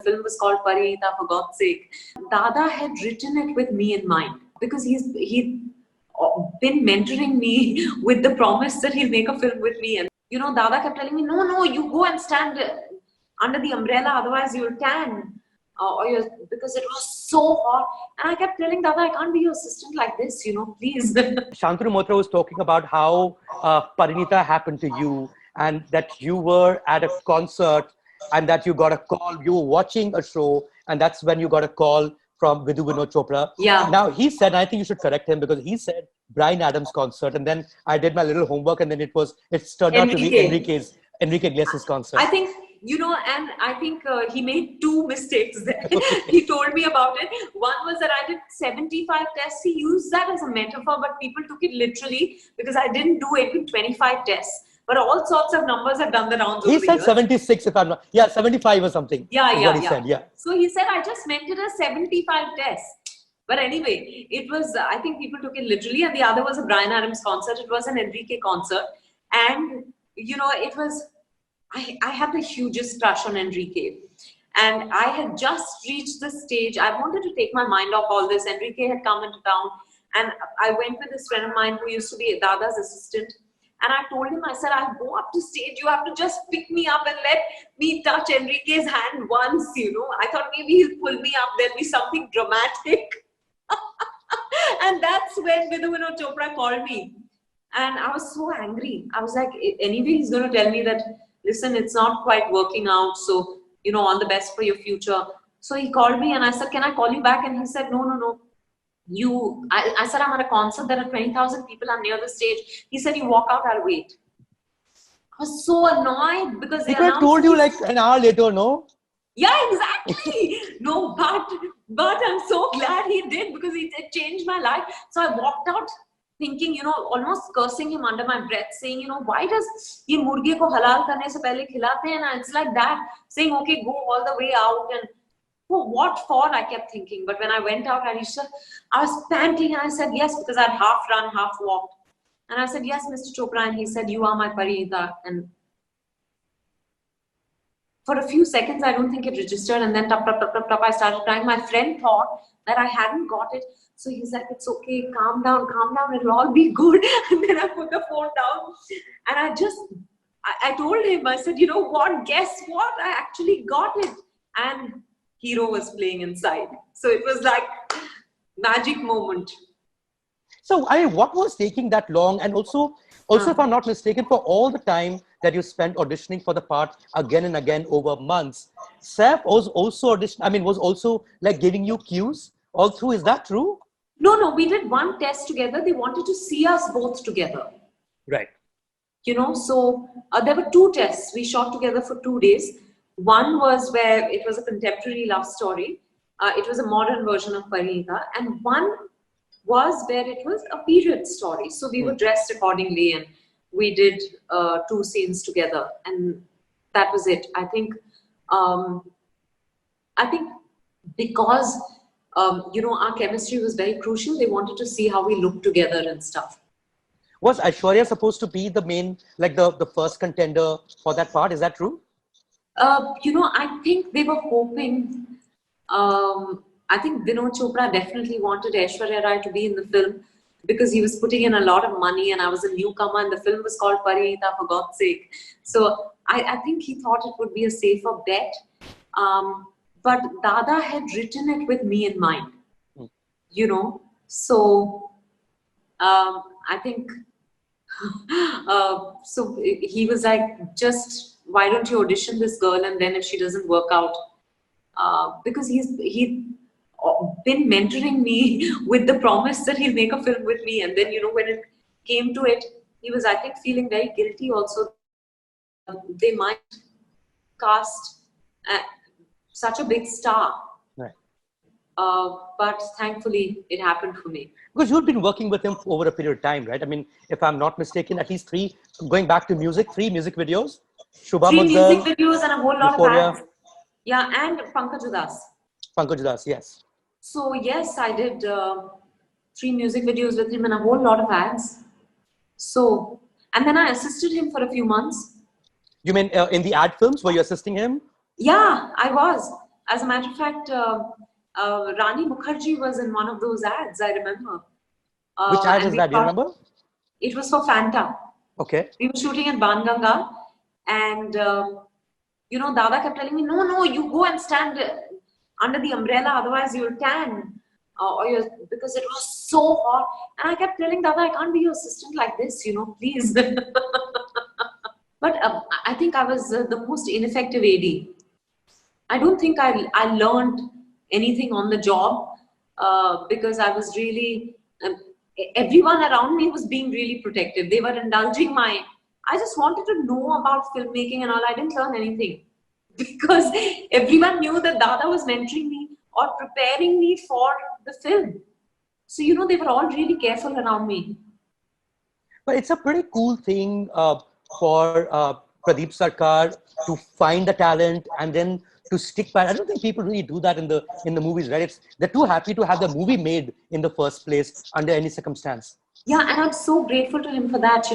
film was called Parineeta, for God's sake. Dada had written it with me in mind because he'd been mentoring me with the promise that he'll make a film with me. And Dada kept telling me, no, you go and stand under the umbrella, otherwise you'll tan. Because it was so hot. And I kept telling Dada, I can't be your assistant like this, please. Shantanu Malhotra was talking about how Parineeta happened to you, and that you were at a concert and that you got a call. You were watching a show, and that's when you got a call from Vinod Chopra. Yeah. Now, he said, I think you should correct him, because he said Bryan Adams' concert, and then I did my little homework, and then it turned out to be Enrique Iglesias' concert. I think, and I think he made two mistakes there. He told me about it. One was that I did 75 tests. He used that as a metaphor, but people took it literally because I didn't do even 25 tests. But all sorts of numbers have done the rounds. He said 76, if I'm not. Yeah, 75 or something. Yeah. Said, yeah. So he said, I just meant it as 75 tests. But anyway, it was, I think people took it literally. And the other was a Bryan Adams concert. It was an Enrique concert. And, it was, I had the hugest crush on Enrique. And I had just reached the stage. I wanted to take my mind off all this. Enrique had come into town. And I went with this friend of mine who used to be Dada's assistant. And I told him, I said, I'll go up to stage. You have to just pick me up and let me touch Enrique's hand once, I thought maybe he'll pull me up. There'll be something dramatic. And that's when Vinod Chopra called me. And I was so angry. I was like, anyway, he's going to tell me that, listen, it's not quite working out. So, all the best for your future. So he called me and I said, can I call you back? And he said, no. I said, I'm at a concert. There are 20,000 people. I'm near the stage. He said, you walk out, I'll wait. I was so annoyed because they announced. He told you like an hour later, no? Yeah, exactly. No, but I'm so glad he did, because it changed my life. So I walked out thinking, almost cursing him under my breath, saying, why does ye murge ko halal karne se pehle khilate hain? And it's like that, saying, okay, go all the way out. And what for? I kept thinking. But when I went out, I was panting, and I said yes, because I'd half run, half walked. And I said, yes, Mr. Chopra. And he said, you are my Parineeta. And for a few seconds, I don't think it registered. And then I started crying. My friend thought that I hadn't got it. So he's like, it's okay, calm down, it'll all be good. And then I put the phone down. And I told him, I said, what? Guess what? I actually got it. And Hero was playing inside. So it was like magic moment. So what was taking that long? And also if I'm not mistaken, for all the time that you spent auditioning for the part again and again over months, Saif was also like giving you cues all through. Is that true? No, we did one test together. They wanted to see us both together. Right. So there were two tests. We shot together for 2 days. One was where it was a contemporary love story. It was a modern version of Parineeta. And one was where it was a period story. So we were dressed accordingly, and we did 2 scenes together. And that was it. I think because, our chemistry was very crucial, they wanted to see how we looked together and stuff. Was Aishwarya supposed to be the main, like the first contender for that part? Is that true? I think they were hoping, I think Vinod Chopra definitely wanted Aishwarya Rai to be in the film because he was putting in a lot of money, and I was a newcomer, and the film was called Parineeta, for God's sake. So I think he thought it would be a safer bet. But Dada had written it with me in mind, So I think, so he was like, just, why don't you audition this girl, and then if she doesn't work out, because he'd been mentoring me with the promise that he'll make a film with me. And then, when it came to it, he was, I think, feeling very guilty also. They might cast such a big star. Right. But thankfully, it happened for me. Because you've been working with him for over a period of time, right? I mean, if I'm not mistaken, at least 3, going back to music, 3 music videos. Shubha 3 Munzal, music videos and a whole lot Euphoria. of ads. Yeah, and Pankaj Udas. Pankaj Udas, yes. So yes, I did 3 music videos with him and a whole lot of ads. So, and then I assisted him for a few months. You mean in the ad films, were you assisting him? Yeah, I was. As a matter of fact, Rani Mukherjee was in one of those ads, I remember. Which ad And is we that? Do you thought remember? it was for Fanta. Okay. We were shooting at Banganga, and Dada kept telling me, no, you go and stand under the umbrella, otherwise you'll tan. Because it was so hot. And I kept telling Dada, I can't be your assistant like this, please. But I think I was the most ineffective AD. I don't think I learned anything on the job because I was really, everyone around me was being really protective. They were indulging I just wanted to know about filmmaking and all. I didn't learn anything because everyone knew that Dada was mentoring me or preparing me for the film. So, they were all really careful around me. But it's a pretty cool thing for Pradeep Sarkar to find the talent and then to stick by. I don't think people really do that in the movies, right? They're too happy to have the movie made in the first place under any circumstance. Yeah, and I'm so grateful to him for that.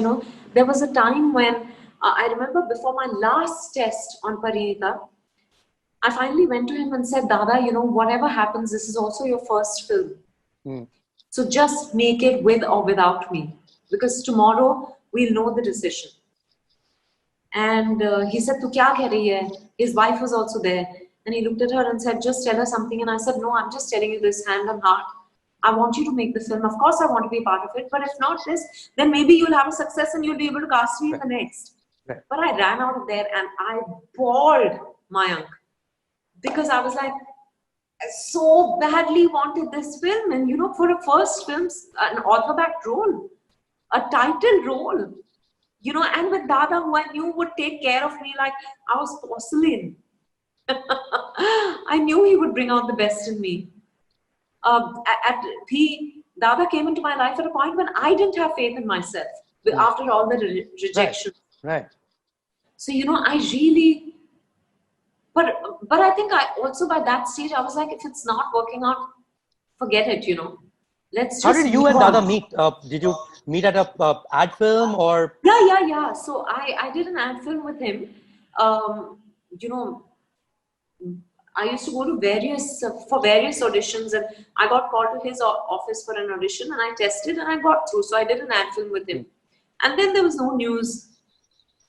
There was a time when I remember before my last test on Parineeta, I finally went to him and said, Dada, whatever happens, this is also your first film. So just make it with or without me, because tomorrow we'll know the decision. And he said, Tu kya keh rahi hai? His wife was also there. And he looked at her and said, just tell her something. And I said, no, I'm just telling you this hand on heart. I want you to make the film. Of course, I want to be a part of it. But if not this, then maybe you'll have a success and you'll be able to cast me in the next. Right. But I ran out of there and I bawled Mayank. Because I was like, I so badly wanted this film. And, for a first film, an author-backed role, a title role, and with Dada, who I knew would take care of me like I was porcelain. I knew he would bring out the best in me. Dada came into my life at a point when I didn't have faith in myself after all the rejection. Right. So, I really, but I think I also by that stage, I was like, if it's not working out, forget it, Let's just. How did you and Dada meet? Did you meet at a ad film or? Yeah. So I did an ad film with him. I used to go to various auditions, and I got called to his office for an audition, and I tested and I got through. So I did an ad film with him, and then there was no news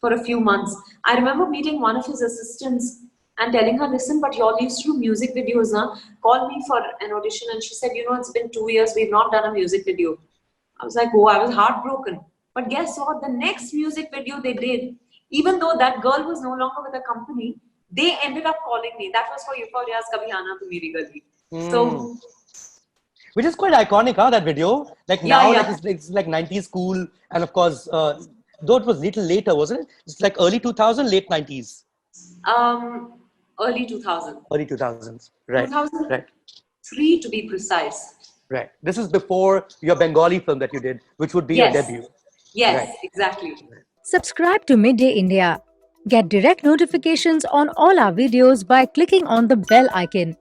for a few months. I remember meeting one of his assistants and telling her, listen, but you all used to do music videos, now call me for an audition. And she said, it's been 2 years, we've not done a music video. I was like, oh, I was heartbroken. But guess what? The next music video they did, even though that girl was no longer with the company, they ended up calling me. That was for Euphoria's Kabhi Aana Tu Meri Gali. So, which is quite iconic, that video. Like now, it's like 90s cool. And of course, though it was little later, wasn't it? It's like early 2000s, late 90s. Early 2000s. Early 2000s, right. 2003 to be precise. Right. This is before your Bengali film that you did, which would be your debut. Yes, exactly. Subscribe to Midday India. Get direct notifications on all our videos by clicking on the bell icon.